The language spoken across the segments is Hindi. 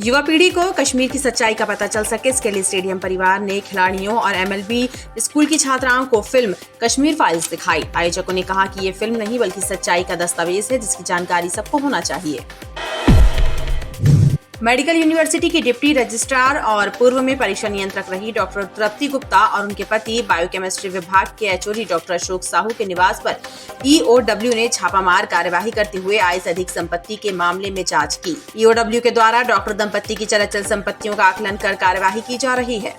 युवा पीढ़ी को कश्मीर की सच्चाई का पता चल सके, इसके लिए स्टेडियम परिवार ने खिलाड़ियों और एमएलबी स्कूल की छात्राओं को फिल्म कश्मीर फाइल्स दिखाई। आयोजकों ने कहा कि ये फिल्म नहीं बल्कि सच्चाई का दस्तावेज है जिसकी जानकारी सबको होना चाहिए। मेडिकल यूनिवर्सिटी की डिप्टी रजिस्ट्रार और पूर्व में परीक्षा नियंत्रक रही डॉक्टर तृप्ति गुप्ता और उनके पति बायोकेमिस्ट्री विभाग के एचओडी डॉक्टर अशोक साहू के निवास पर ईओडब्ल्यू ने छापामार कार्यवाही करते हुए आय से अधिक संपत्ति के मामले में जांच की। ईओडब्ल्यू के द्वारा डॉक्टर दंपत्ति की चल अचल संपत्तियों का आकलन कर कार्यवाही की जा रही है।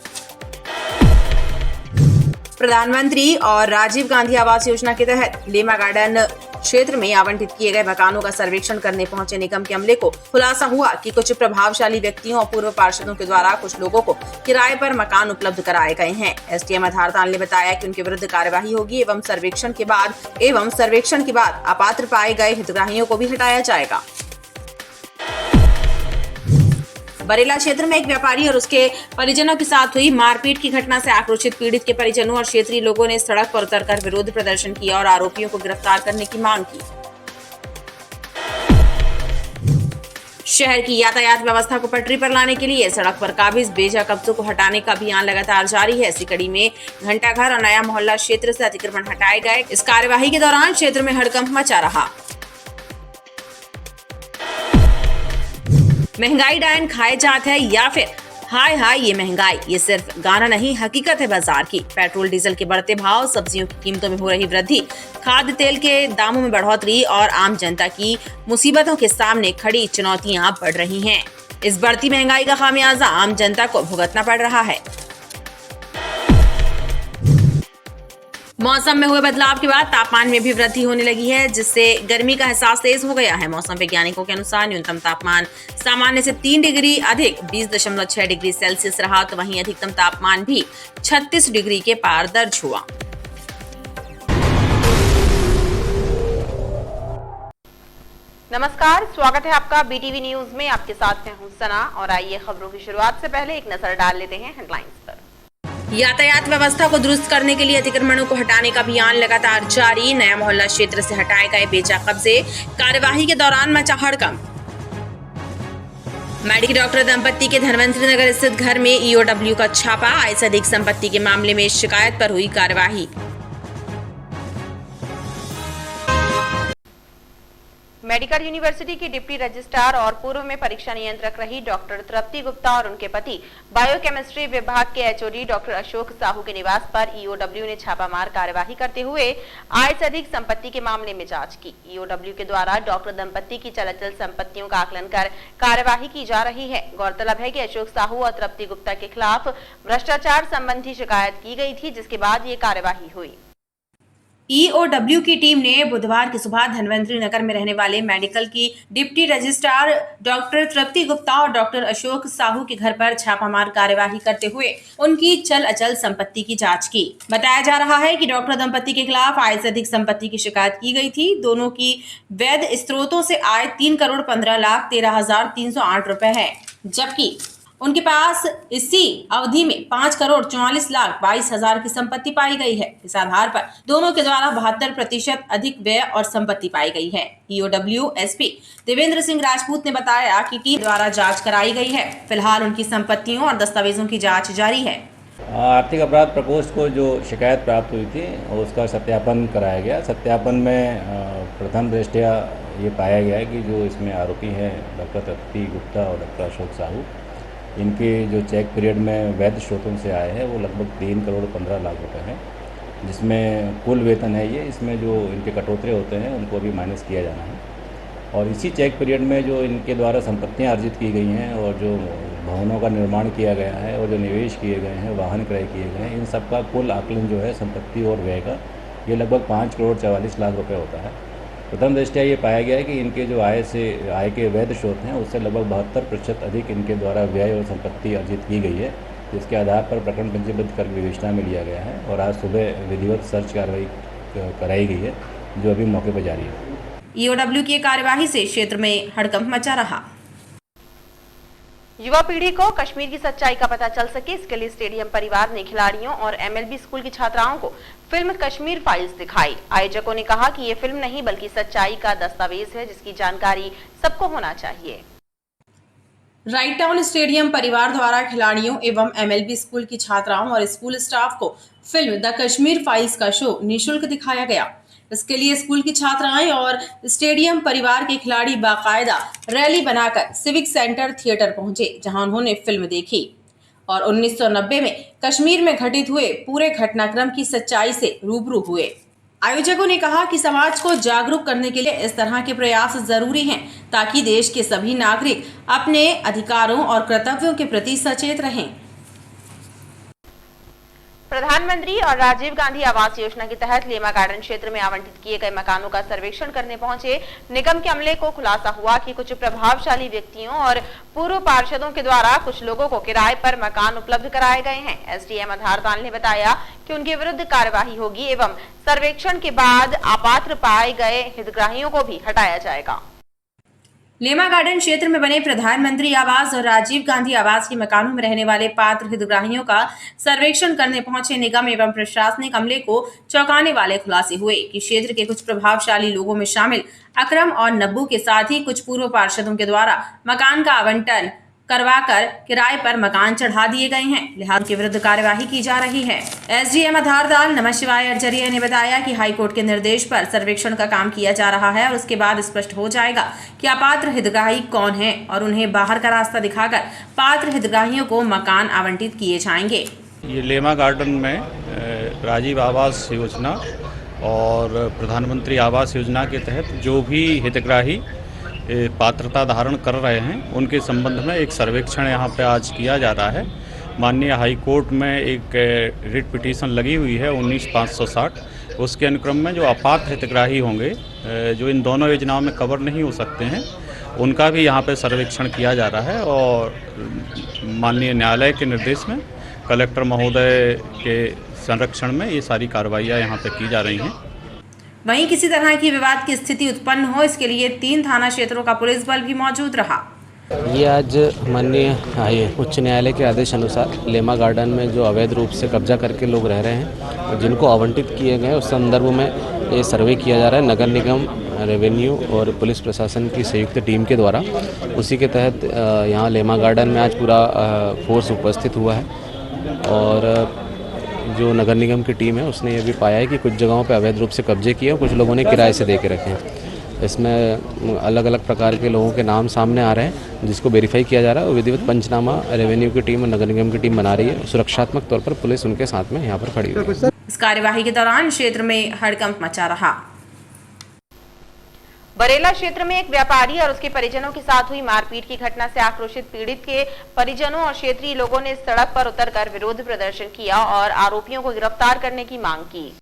प्रधानमंत्री और राजीव गांधी आवास योजना के तहत लेमा गार्डन क्षेत्र में आवंटित किए गए मकानों का सर्वेक्षण करने पहुंचे निगम के अमले को खुलासा हुआ कि कुछ प्रभावशाली व्यक्तियों और पूर्व पार्षदों के द्वारा कुछ लोगों को किराए पर मकान उपलब्ध कराए गए हैं। एसडीएम आधार ताल ने बताया कि उनके विरुद्ध कार्यवाही होगी एवं सर्वेक्षण के बाद अपात्र पाए गए हितग्राहियों को भी हटाया जाएगा। बरेला क्षेत्र में एक व्यापारी और उसके परिजनों के साथ हुई मारपीट की घटना से आक्रोशित पीड़ित के परिजनों और क्षेत्रीय लोगों ने सड़क पर उतरकर विरोध प्रदर्शन किया और आरोपियों को गिरफ्तार करने की मांग की। शहर की यातायात व्यवस्था को पटरी पर लाने के लिए सड़क पर काबिज बेजा कब्जों को हटाने का अभियान लगातार जारी है। इसी कड़ी में घंटाघर और नया मोहल्ला क्षेत्र से अतिक्रमण हटाए गए। इस कार्यवाही के दौरान क्षेत्र में हड़कंप मचा रहा। महंगाई डायन खाए जात है या फिर हाय हाय ये महंगाई, ये सिर्फ गाना नहीं हकीकत है बाजार की। पेट्रोल डीजल के बढ़ते भाव, सब्जियों की कीमतों में हो रही वृद्धि, खाद्य तेल के दामों में बढ़ोतरी और आम जनता की मुसीबतों के सामने खड़ी चुनौतियां बढ़ रही हैं। इस बढ़ती महंगाई का खामियाजा आम जनता को भुगतना पड़ रहा है। मौसम में हुए बदलाव के बाद तापमान में भी वृद्धि होने लगी है, जिससे गर्मी का एहसास तेज हो गया है। मौसम वैज्ञानिकों के अनुसार न्यूनतम तापमान सामान्य से 3 डिग्री अधिक 20.6 डिग्री सेल्सियस रहा, तो वहीं अधिकतम तापमान भी 36 डिग्री के पार दर्ज हुआ। नमस्कार, स्वागत है आपका बीटीवी न्यूज में। आपके साथ मैं हूं सना और आइए खबरों की शुरुआत से पहले एक नजर डाल लेते हैं हेडलाइंस पर। यातायात व्यवस्था को दुरुस्त करने के लिए अतिक्रमणों को हटाने का अभियान लगातार जारी। नया मोहल्ला क्षेत्र से हटाए गए बेचा कब्जे, कार्यवाही के दौरान मचा हड़कंप। मेडिकल डॉक्टर दंपत्ति के धनवंतरी नगर स्थित घर में ईओडब्ल्यू का छापा, आय से अधिक संपत्ति के मामले में शिकायत पर हुई कार्यवाही। मेडिकल यूनिवर्सिटी की डिप्टी रजिस्ट्रार और पूर्व में परीक्षा नियंत्रक रही डॉक्टर तृप्ति गुप्ता और उनके पति बायोकेमिस्ट्री विभाग के एचओडी डॉक्टर अशोक साहू के निवास पर ईओडब्ल्यू ने छापामार कार्यवाही करते हुए आय से अधिक संपत्ति के मामले में जांच की। ईओडब्ल्यू के द्वारा डॉक्टर दंपत्ति की चल अचल संपत्तियों का आकलन कर कार्यवाही की जा रही है। गौरतलब है कि अशोक साहू और तृप्ति गुप्ता के खिलाफ भ्रष्टाचार संबंधी शिकायत की गई थी, जिसके बाद ये कार्यवाही हुई। ईओडब्ल्यू की टीम ने बुधवार की सुबह धनवंतरी नगर में रहने वाले मेडिकल की डिप्टी रजिस्ट्रार डॉक्टर तृप्ति गुप्ता और डॉक्टर अशोक साहू के घर पर छापामार कार्यवाही करते हुए उनकी चल अचल संपत्ति की जांच की। बताया जा रहा है कि डॉक्टर दंपत्ति के खिलाफ आय से अधिक संपत्ति की शिकायत की गई थी। दोनों की वैध स्रोतों से आय 3,15,13,308 रुपए है, जबकि उनके पास इसी अवधि में 5,44,22,000 की संपत्ति पाई गई है। इस आधार पर दोनों के द्वारा 72% अधिक व्यय और संपत्ति पाई गई है। ईओडब्ल्यू एसपी देवेंद्र सिंह राजपूत ने बताया कि टीम द्वारा जांच कराई गई है। फिलहाल उनकी संपत्तियों और दस्तावेजों की जांच जारी है। आर्थिक अपराध प्रकोष्ठ को जो शिकायत प्राप्त हुई थी उसका सत्यापन कराया गया। सत्यापन में प्रथम दृष्टया ये पाया गया कि जो इसमें आरोपी हैं डॉक्टर तृप्ति गुप्ता और डॉक्टर अशोक साहू, इनके जो चेक पीरियड में वैध स्रोतों से आए हैं वो लगभग 3,15,00,000 रुपए हैं, जिसमें कुल वेतन है ये। इसमें जो इनके कटौतरे होते हैं उनको भी माइनस किया जाना है। और इसी चेक पीरियड में जो इनके द्वारा संपत्तियां अर्जित की गई हैं और जो भवनों का निर्माण किया गया है और जो निवेश किए गए हैं, वाहन क्रय किए गए हैं, इन सब का कुल आकलन जो है संपत्ति और व्यय का, ये लगभग 5,44,00,000 रुपये होता है। प्रथम दृष्टया ये पाया गया है कि इनके जो आय के वैध स्रोत हैं उससे लगभग 72% अधिक इनके द्वारा व्यय और संपत्ति अर्जित की गई है, जिसके आधार पर प्रकरण पंजीबद्ध कर विवेचना में लिया गया है और आज सुबह विधिवत सर्च कार्रवाई कराई गई है, जो अभी मौके पर जारी है। ईओडब्ल्यू की कार्यवाही से क्षेत्र में हड़कंप मचा रहा। युवा पीढ़ी को कश्मीर की सच्चाई का पता चल सके, इसके लिए स्टेडियम परिवार ने खिलाड़ियों और एमएलबी स्कूल की छात्राओं को फिल्म कश्मीर फाइल्स दिखाई। आयोजकों ने कहा कि ये फिल्म नहीं बल्कि सच्चाई का दस्तावेज है जिसकी जानकारी सबको होना चाहिए। राइट टाउन स्टेडियम परिवार द्वारा खिलाड़ियों एवं एमएलबी स्कूल की छात्राओं और स्कूल स्टाफ को फिल्म द कश्मीर फाइल्स का शो निःशुल्क दिखाया गया। इसके लिए स्कूल की छात्राएं और स्टेडियम परिवार के खिलाड़ी बाकायदा रैली बनाकर सिविक सेंटर थिएटर पहुंचे, जहां उन्होंने फिल्म देखी और 1990 में कश्मीर में घटित हुए पूरे घटनाक्रम की सच्चाई से रूबरू हुए। आयोजकों ने कहा कि समाज को जागरूक करने के लिए इस तरह के प्रयास जरूरी हैं, ताकि देश के सभी नागरिक अपने अधिकारों और कर्तव्यों के प्रति सचेत रहें। प्रधानमंत्री और राजीव गांधी आवास योजना के तहत लेमा गार्डन क्षेत्र में आवंटित किए गए मकानों का सर्वेक्षण करने पहुंचे निगम के अमले को खुलासा हुआ कि कुछ प्रभावशाली व्यक्तियों और पूर्व पार्षदों के द्वारा कुछ लोगों को किराए पर मकान उपलब्ध कराए गए हैं। एसडीएम आधारताल ने बताया कि उनके विरुद्ध कार्यवाही होगी एवं सर्वेक्षण के बाद अपात्र पाए गए हितग्राहियों को भी हटाया जाएगा। लेमा गार्डन क्षेत्र में बने प्रधानमंत्री आवास और राजीव गांधी आवास के मकानों में रहने वाले पात्र हितग्राहियों का सर्वेक्षण करने पहुंचे निगम एवं प्रशासनिक अमले को चौंकाने वाले खुलासे हुए कि क्षेत्र के कुछ प्रभावशाली लोगों में शामिल अकरम और नब्बू के साथ ही कुछ पूर्व पार्षदों के द्वारा मकान का आवंटन करवाकर किराए पर मकान चढ़ा दिए गए हैं, लिहाजा के विरुद्ध कार्यवाही की जा रही है। एसडीएम आधारताल नमः शिवाय अरजरिया ने बताया कि हाईकोर्ट के निर्देश पर सर्वेक्षण का काम किया जा रहा है और उसके बाद स्पष्ट हो जाएगा कि अपात्र हितग्राही कौन है और उन्हें बाहर का रास्ता दिखाकर पात्र हितग्राहियों को मकान आवंटित किए जाएंगे। ये लेमा गार्डन में राजीव आवास योजना और प्रधानमंत्री आवास योजना के तहत जो भी हितग्राही पात्रता धारण कर रहे हैं उनके संबंध में एक सर्वेक्षण यहाँ पे आज किया जा रहा है। माननीय हाई कोर्ट में एक रिट पिटीशन लगी हुई है 19/560। उसके अनुक्रम में जो अपात्र हितग्राही होंगे जो इन दोनों योजनाओं में कवर नहीं हो सकते हैं उनका भी यहाँ पे सर्वेक्षण किया जा रहा है और माननीय न्यायालय के निर्देश में कलेक्टर महोदय के संरक्षण में ये सारी कार्रवाइयाँ यहाँ पे की जा रही हैं। वहीं किसी तरह की विवाद की स्थिति उत्पन्न हो इसके लिए 3 थाना क्षेत्रों का पुलिस बल भी मौजूद रहा। ये आज माननीय उच्च न्यायालय के आदेश अनुसार लेमा गार्डन में जो अवैध रूप से कब्जा करके लोग रह रहे हैं और जिनको आवंटित किए गए उस संदर्भ में ये सर्वे किया जा रहा है नगर निगम, रेवेन्यू और पुलिस प्रशासन की संयुक्त टीम के द्वारा। उसी के तहत यहाँ लेमा गार्डन में आज पूरा फोर्स उपस्थित हुआ है और जो नगर निगम की टीम है उसने ये भी पाया है कि कुछ जगहों पे अवैध रूप से कब्जे किए और कुछ लोगों ने किराए से दे के रखे हैं। इसमें अलग अलग प्रकार के लोगों के नाम सामने आ रहे हैं जिसको वेरीफाई किया जा रहा है और विधिवत पंचनामा रेवेन्यू की टीम और नगर निगम की टीम बना रही है। सुरक्षात्मक तौर पर पुलिस उनके साथ में यहाँ पर खड़ी हुई है। इस कार्यवाही के दौरान क्षेत्र में हड़कंप मचा रहा। बरेला क्षेत्र में एक व्यापारी और उसके परिजनों के साथ हुई मारपीट की घटना से आक्रोशित पीड़ित के परिजनों और क्षेत्रीय लोगों ने सड़क पर उतरकर विरोध प्रदर्शन किया और आरोपियों को गिरफ्तार करने की मांग की।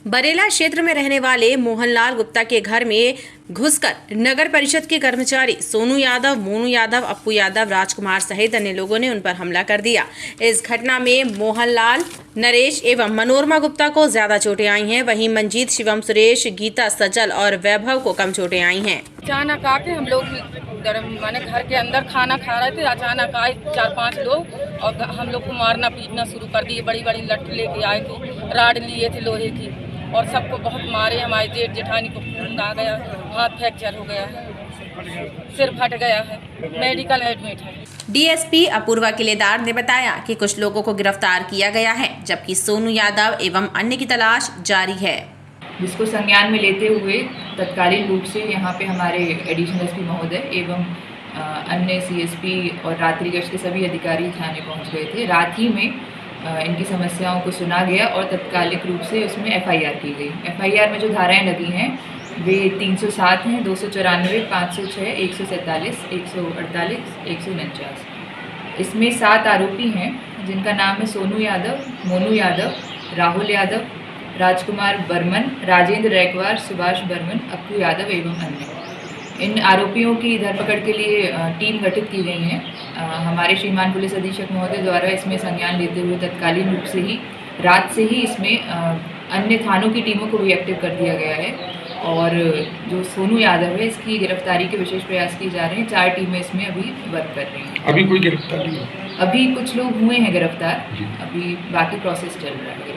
बरेला क्षेत्र में रहने वाले मोहनलाल गुप्ता के घर में घुसकर नगर परिषद के कर्मचारी सोनू यादव, मोनू यादव, अप्पू यादव, राजकुमार सहित अन्य लोगों ने उन पर हमला कर दिया। इस घटना में मोहनलाल, नरेश एवं मनोरमा गुप्ता को ज्यादा चोटें आई हैं, वहीं मंजीत, शिवम, सुरेश, गीता, सजल और वैभव को कम चोटें आई हैं। अचानक आके हम लोग माने घर के अंदर खाना खा रहे थे, अचानक आए 4-5 लोग और हम लोग को मारना पीटना शुरू कर दिए। बड़ी बड़ी लठ लेके आए थे, राड लिए थे लोहे की और सबको बहुत मारे। हमारे जेठ जेठानी को खून आ गया, हाथ फ्रैक्चर हो गया है, सिर फट गया है, मेडिकल एडमिट है। डीएसपी अपूर्वा किलेदार ने बताया कि कुछ लोगों को गिरफ्तार किया गया है जबकि सोनू यादव एवं अन्य की तलाश जारी है, जिसको संज्ञान में लेते हुए तत्कालीन रूप से यहाँ पे हमारे एडिशनल एसपी महोदय एवं अन्य सीएसपी और रात्रि गश्त के सभी अधिकारी थाने पहुँच गए थे। रात ही में इनकी समस्याओं को सुना गया और तत्कालिक रूप से उसमें एफआईआर की गई। एफआईआर में जो धाराएं लगी हैं वे 307 हैं, 294, 506, 147, 148, 149। इसमें 7 आरोपी हैं जिनका नाम है सोनू यादव, मोनू यादव, राहुल यादव, राजकुमार बर्मन, राजेंद्र रैकवार, सुभाष बर्मन, अप्पू यादव एवं अन्य। इन आरोपियों की धरपकड़ के लिए टीम गठित की गई है। हमारे श्रीमान पुलिस अधीक्षक महोदय द्वारा इसमें संज्ञान लेते हुए तत्कालीन रूप से ही रात से ही इसमें अन्य थानों की टीमों को भी एक्टिव कर दिया गया है और जो सोनू यादव है इसकी गिरफ्तारी के विशेष प्रयास किए जा रहे हैं। 4 टीमें इसमें अभी वर्क कर रही हैं। अभी कोई गिरफ्तार नहीं है? अभी कुछ लोग हुए हैं गिरफ्तार, अभी बाकी प्रोसेस चल रहा है।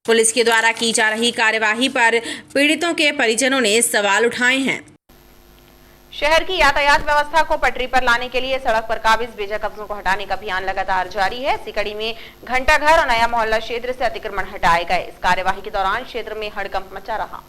पुलिस के द्वारा की जा रही कार्यवाही पर पीड़ितों के परिजनों ने सवाल उठाए हैं। शहर की यातायात व्यवस्था को पटरी पर लाने के लिए सड़क पर काबिज बेजा कब्जों को हटाने का अभियान लगातार जारी है। इसी कड़ी में घंटाघर और नया मोहल्ला क्षेत्र से अतिक्रमण हटाए गए। इस कार्यवाही के दौरान क्षेत्र में हड़कंप मचा रहा।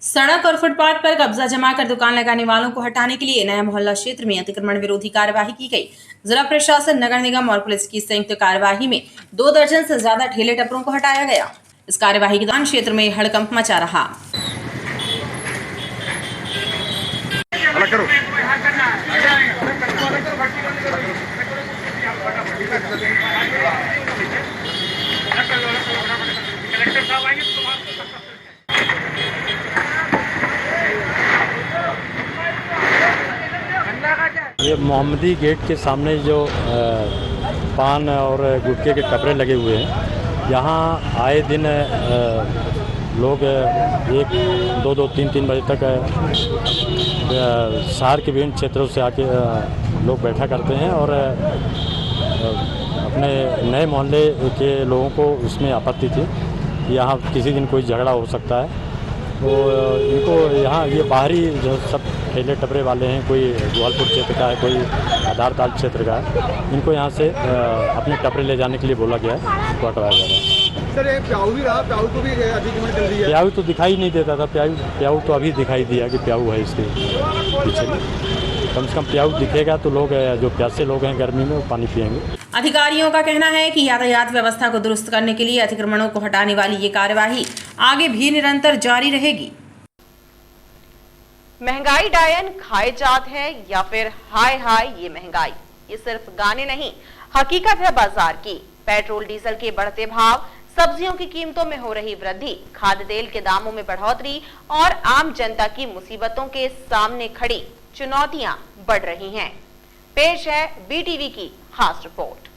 सड़क और फुटपाथ पर कब्जा जमा कर दुकान लगाने वालों को हटाने के लिए नया मोहल्ला क्षेत्र में अतिक्रमण विरोधी कार्यवाही की गई। जिला प्रशासन, नगर निगम और पुलिस की संयुक्त कार्यवाही में 2 दर्जन से ज्यादा ठेले टपरों को हटाया गया। इस कार्यवाही के दौरान क्षेत्र में हड़कंप मचा रहा। ये मोहम्मदी गेट के सामने जो पान और गुटखे के टपरे लगे हुए हैं, यहाँ आए दिन लोग 1, 2, 3 बजे तक शहर के विभिन्न क्षेत्रों से आके लोग बैठा करते हैं और अपने नए मोहल्ले के लोगों को इसमें आपत्ति थी। यहाँ किसी दिन कोई झगड़ा हो सकता है, तो इनको यहाँ ये बाहरी जो सब ठेले टपरे वाले हैं, कोई गोवालपुर क्षेत्र का है, कोई आधारताल क्षेत्र का है, इनको यहाँ से अपने टपरे ले जाने के लिए बोला गया है, उसको हटवाया जा रहा है। सर ये प्याऊ भी रहा, प्याऊ को भी अतिक्रमण कर दिया। प्याऊ तो दिखाई नहीं देता था, प्याऊ तो अभी दिखाई दिया कि प्याऊ है इसके पीछे में। कम से कम प्याऊ दिखेगा तो लोग जो प्यासे लोग हैं गर्मी में वो पानी पिएंगे। अधिकारियों का कहना है कि यातायात व्यवस्था को दुरुस्त करने के लिए अतिक्रमणों को हटाने वाली ये कार्यवाही आगे भी निरंतर जारी रहेगी। महंगाई डायन खाए जात है या फिर हाय हाय ये महंगाई, ये सिर्फ गाने नहीं, हकीकत है बाजार की। पेट्रोल डीजल के बढ़ते भाव, सब्जियों की कीमतों में हो रही वृद्धि, खाद्य तेल के दामों में बढ़ोतरी और आम जनता की मुसीबतों के सामने खड़ी चुनौतियां बढ़ रही हैं। पेश है बीटीवी की खास रिपोर्ट।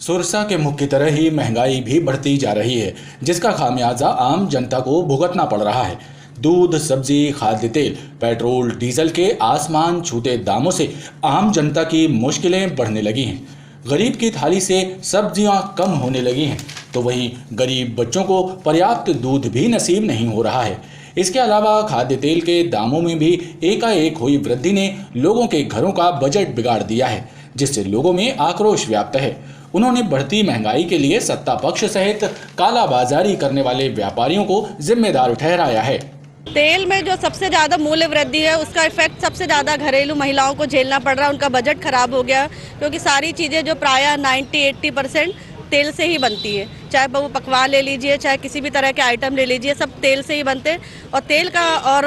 सुरसा के मुख की तरह ही महंगाई भी बढ़ती जा रही है, जिसका खामियाजा आम जनता को भुगतना पड़ रहा है। दूध, सब्जी, खाद्य तेल, पेट्रोल, डीजल के आसमान छूते दामों से आम जनता की मुश्किलें बढ़ने लगी हैं। गरीब की थाली से सब्जियां कम होने लगी हैं, तो वहीं गरीब बच्चों को पर्याप्त दूध भी नसीब नहीं हो रहा है। इसके अलावा खाद्य तेल के दामों में भी एकाएक हुई वृद्धि ने लोगों के घरों का बजट बिगाड़ दिया है, जिससे लोगों में आक्रोश व्याप्त है। उन्होंने बढ़ती महंगाई के लिए सत्ता पक्ष सहित कालाबाजारी करने वाले व्यापारियों को जिम्मेदार ठहराया है। तेल में जो सबसे ज़्यादा मूल्य वृद्धि है, उसका इफेक्ट सबसे ज़्यादा घरेलू महिलाओं को झेलना पड़ रहा है। उनका बजट खराब हो गया, क्योंकि सारी चीज़ें जो प्रायः 90-80% तेल से ही बनती है। चाहे वो पकवान ले लीजिए, चाहे किसी भी तरह के आइटम ले लीजिए, सब तेल से ही बनते हैं। और तेल का और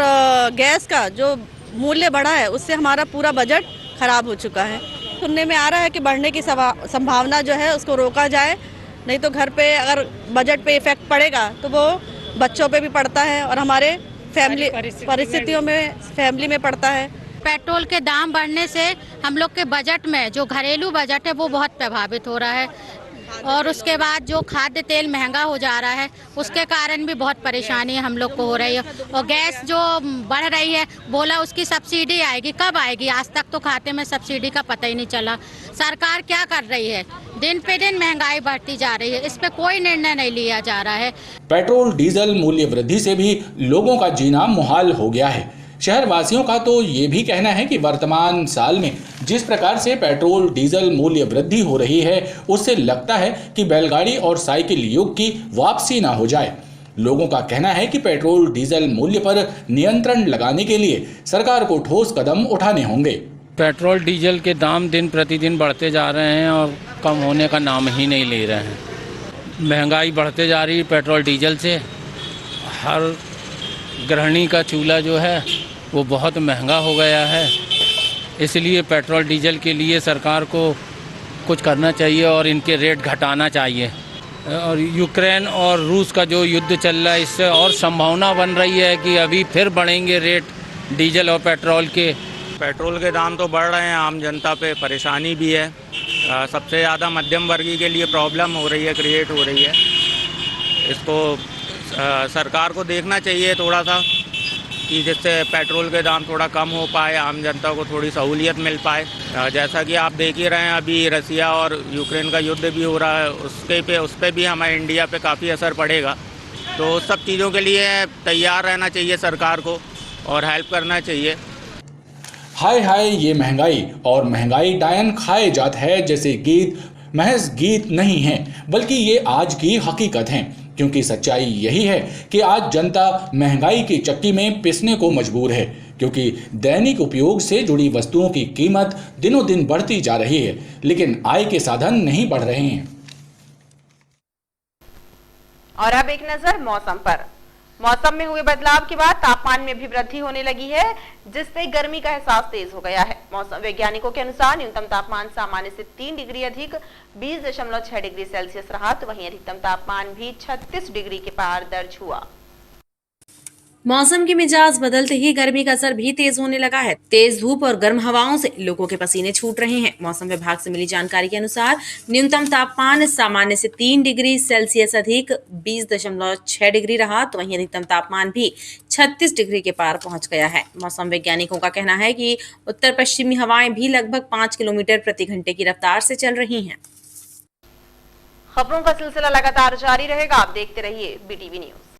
गैस का जो मूल्य बढ़ा है, उससे हमारा पूरा बजट खराब हो चुका है। सुनने में आ रहा है कि बढ़ने की संभावना जो है उसको रोका जाए, नहीं तो घर पे अगर बजट पे इफेक्ट पड़ेगा तो वो बच्चों पे भी पड़ता है और हमारे फैमिली परिस्थितियों में फैमिली में पड़ता है। पेट्रोल के दाम बढ़ने से हम लोग के बजट में जो घरेलू बजट है वो बहुत प्रभावित हो रहा है, और उसके बाद जो खाद्य तेल महंगा हो जा रहा है उसके कारण भी बहुत परेशानी हम लोग को हो रही है। और गैस जो बढ़ रही है, बोला उसकी सब्सिडी आएगी, कब आएगी? आज तक तो खाते में सब्सिडी का पता ही नहीं चला। सरकार क्या कर रही है? दिन पे दिन महंगाई बढ़ती जा रही है, इस पे कोई निर्णय नहीं लिया जा रहा है। पेट्रोल डीजल मूल्य वृद्धि से भी लोगों का जीना मुहाल हो गया है। शहर वासियों का तो ये भी कहना है कि वर्तमान साल में जिस प्रकार से पेट्रोल डीजल मूल्य वृद्धि हो रही है, उससे लगता है कि बैलगाड़ी और साइकिल युग की वापसी ना हो जाए। लोगों का कहना है कि पेट्रोल डीजल मूल्य पर नियंत्रण लगाने के लिए सरकार को ठोस कदम उठाने होंगे। पेट्रोल डीजल के दाम दिन प्रतिदिन बढ़ते जा रहे हैं और कम होने का नाम ही नहीं ले रहे हैं। महंगाई बढ़ते जा रही है पेट्रोल डीजल से। हर गृहिणी का चूल्हा जो है वो बहुत महंगा हो गया है, इसलिए पेट्रोल डीजल के लिए सरकार को कुछ करना चाहिए और इनके रेट घटाना चाहिए। और यूक्रेन और रूस का जो युद्ध चल रहा है, इससे और संभावना बन रही है कि अभी फिर बढ़ेंगे रेट डीजल और पेट्रोल के। पेट्रोल के दाम तो बढ़ रहे हैं, आम जनता पे परेशानी भी है। सबसे ज़्यादा मध्यम वर्गीय के लिए प्रॉब्लम हो रही है, क्रिएट हो रही है। इसको सरकार को देखना चाहिए थोड़ा सा, कि जिससे पेट्रोल के दाम थोड़ा कम हो पाए, आम जनता को थोड़ी सहूलियत मिल पाए। जैसा कि आप देख ही रहे हैं, अभी रसिया और यूक्रेन का युद्ध भी हो रहा है, उस पर भी हमारे इंडिया पे काफ़ी असर पड़ेगा। तो सब चीज़ों के लिए तैयार रहना चाहिए सरकार को और हेल्प करना चाहिए। हाय हाय ये महंगाई और महंगाई डायन खाए जात है जैसे गीत महज गीत नहीं है, बल्कि ये आज की हकीकत है। क्योंकि सच्चाई यही है कि आज जनता महंगाई की चक्की में पिसने को मजबूर है, क्योंकि दैनिक उपयोग से जुड़ी वस्तुओं की कीमत दिनों दिन बढ़ती जा रही है, लेकिन आय के साधन नहीं बढ़ रहे हैं। और अब एक नजर मौसम पर। मौसम में हुए बदलाव के बाद तापमान में भी वृद्धि होने लगी है, जिससे गर्मी का एहसास तेज हो गया है। मौसम वैज्ञानिकों के अनुसार न्यूनतम तापमान सामान्य से 3 डिग्री अधिक 20.6 डिग्री सेल्सियस रहा, तो वहीं अधिकतम तापमान भी 36 डिग्री के पार दर्ज हुआ। मौसम के मिजाज बदलते ही गर्मी का असर भी तेज होने लगा है। तेज धूप और गर्म हवाओं से लोगों के पसीने छूट रहे हैं। मौसम विभाग से मिली जानकारी के अनुसार न्यूनतम तापमान सामान्य से 3 डिग्री सेल्सियस अधिक 20.6 डिग्री रहा, तो वहीं अधिकतम तापमान भी 36 डिग्री के पार पहुंच गया है। मौसम वैज्ञानिकों का कहना है कि उत्तर पश्चिमी हवाएं भी लगभग 5 किलोमीटर प्रति घंटे की रफ्तार से चल रही हैं। खबरों का सिलसिला लगातार जारी रहेगा, आप देखते रहिए BTV न्यूज।